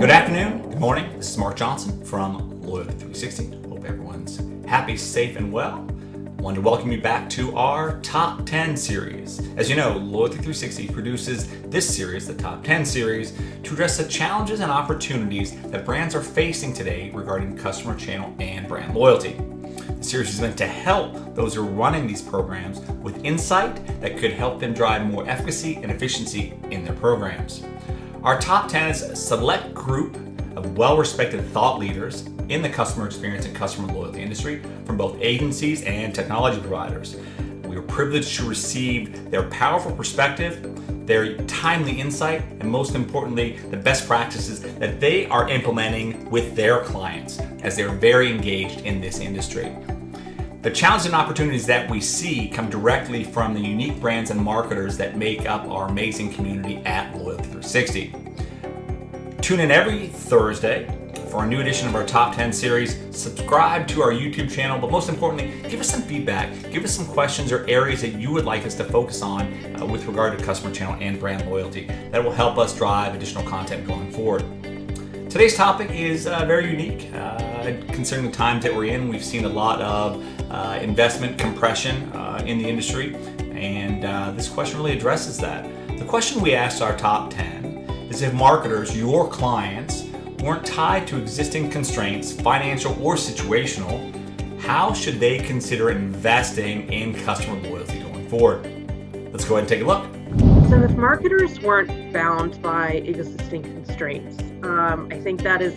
Good afternoon, good morning. This is Mark Johnson from Loyalty 360. Hope everyone's happy, safe, and well. I wanted to welcome you back to our Top 10 series. As you know, Loyalty 360 produces this series, the Top 10 series, to address the challenges and opportunities that brands are facing today regarding customer channel and brand loyalty. The series is meant to help those who are running these programs with insight that could help them drive more efficacy and efficiency in their programs. Our top 10 is a select group of well-respected thought leaders in the customer experience and customer loyalty industry from both agencies and technology providers. We are privileged to receive their powerful perspective, their timely insight, and most importantly, the best practices that they are implementing with their clients as they're very engaged in this industry. The challenges and opportunities that we see come directly from the unique brands and marketers that make up our amazing community at Loyalty 360. Tune in every Thursday for a new edition of our Top 10 series. Subscribe to our YouTube channel, but most importantly, give us some feedback. Give us some questions or areas that you would like us to focus on with regard to customer channel and brand loyalty. That will help us drive additional content going forward. Today's topic is very unique. Considering the times that we're in, we've seen a lot of investment compression in the industry, and this question really addresses that. The question we asked our top 10 is if marketers, your clients, weren't tied to existing constraints, financial or situational, how should they consider investing in customer loyalty going forward? Let's go ahead and take a look. So if marketers weren't bound by existing constraints, I think that is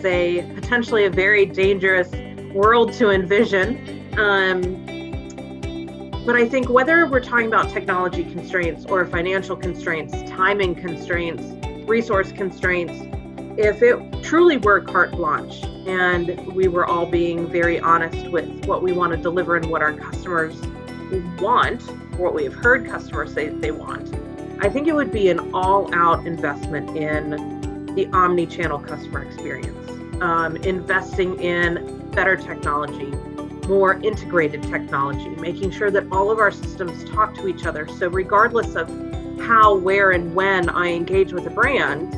potentially a very dangerous world to envision. But I think whether we're talking about technology constraints or financial constraints, timing constraints, resource constraints, if it truly were carte blanche and we were all being very honest with what we want to deliver and what our customers want, what we have heard customers say they want, I think it would be an all-out investment in the omni-channel customer experience, investing in better technology, more integrated technology, making sure that all of our systems talk to each other. So regardless of how, where, and when I engage with a brand,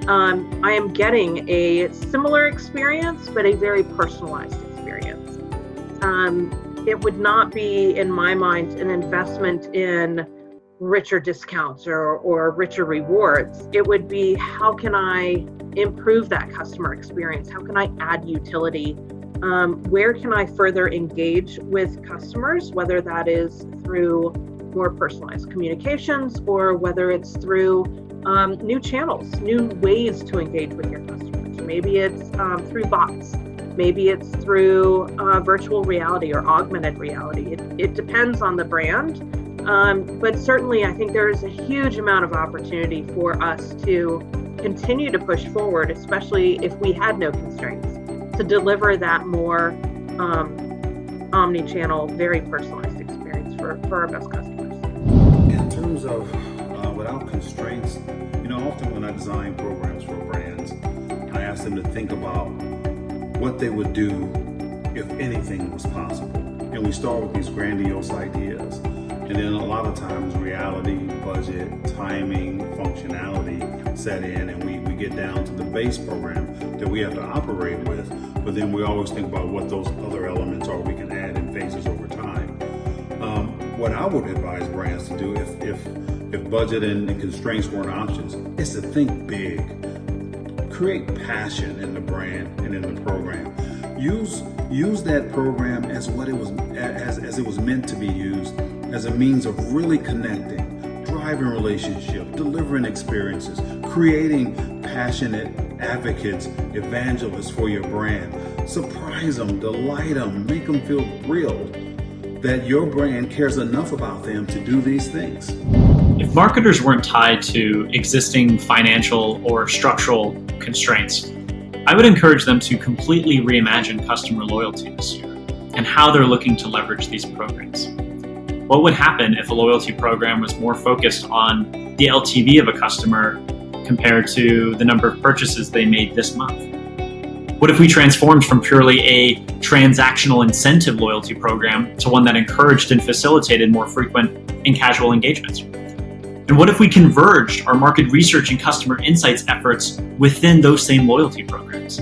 I am getting a similar experience, but a very personalized experience. It would not be, in my mind, an investment in richer discounts or richer rewards. It would be, how can I improve that customer experience? How can I add utility? Where can I further engage with customers, whether that is through more personalized communications or whether it's through new channels, new ways to engage with your customers. Maybe it's through bots. Maybe it's through virtual reality or augmented reality. It depends on the brand. But certainly, I think there is a huge amount of opportunity for us to continue to push forward, especially if we had no constraints, to deliver that more omni-channel, very personalized experience for our best customers. In terms of without constraints, often when I design programs for brands, I ask them to think about what they would do if anything was possible. And we start with these grandiose ideas. And then a lot of times reality, budget, timing, functionality set in, and we get down to the base program that we have to operate with. But then we always think about what those other elements are we can add in phases over time. What I would advise brands to do if budget and constraints weren't options is to think big. Create passion in the brand and in the program. Use that program as what it was as it was meant to be used, as a means of really connecting, driving relationship, delivering experiences, creating passionate advocates, evangelists for your brand. Surprise them, delight them, make them feel thrilled that your brand cares enough about them to do these things. If marketers weren't tied to existing financial or structural constraints, I would encourage them to completely reimagine customer loyalty this year and how they're looking to leverage these programs. What would happen if a loyalty program was more focused on the LTV of a customer compared to the number of purchases they made this month? What if we transformed from purely a transactional incentive loyalty program to one that encouraged and facilitated more frequent and casual engagements? And what if we converged our market research and customer insights efforts within those same loyalty programs?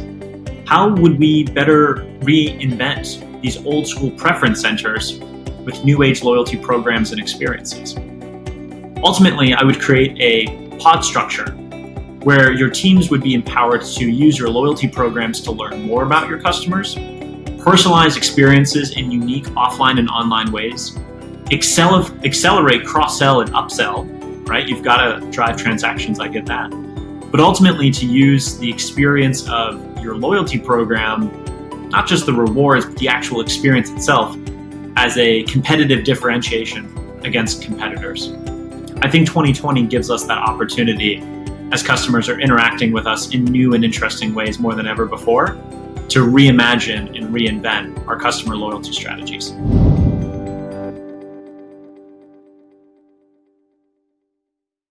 How would we better reinvent these old school preference centers with new age loyalty programs and experiences? Ultimately, I would create a pod structure where your teams would be empowered to use your loyalty programs to learn more about your customers, personalize experiences in unique offline and online ways, accelerate cross-sell and upsell, right? You've got to drive transactions, I get that. But ultimately to use the experience of your loyalty program, not just the rewards, but the actual experience itself as a competitive differentiation against competitors. I think 2020 gives us that opportunity as customers are interacting with us in new and interesting ways more than ever before to reimagine and reinvent our customer loyalty strategies.